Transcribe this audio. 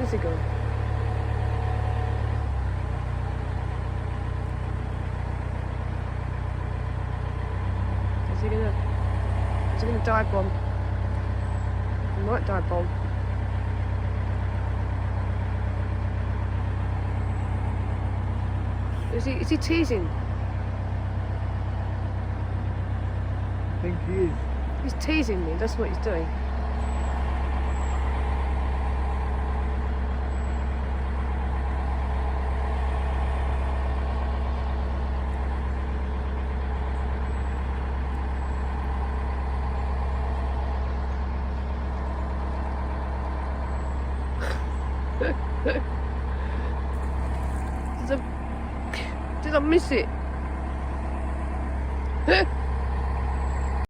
Where's he gone? Is he gonna dive bomb? He might dive bomb. Is he teasing? I think he is. He's teasing me, that's what he's doing. Did I miss it?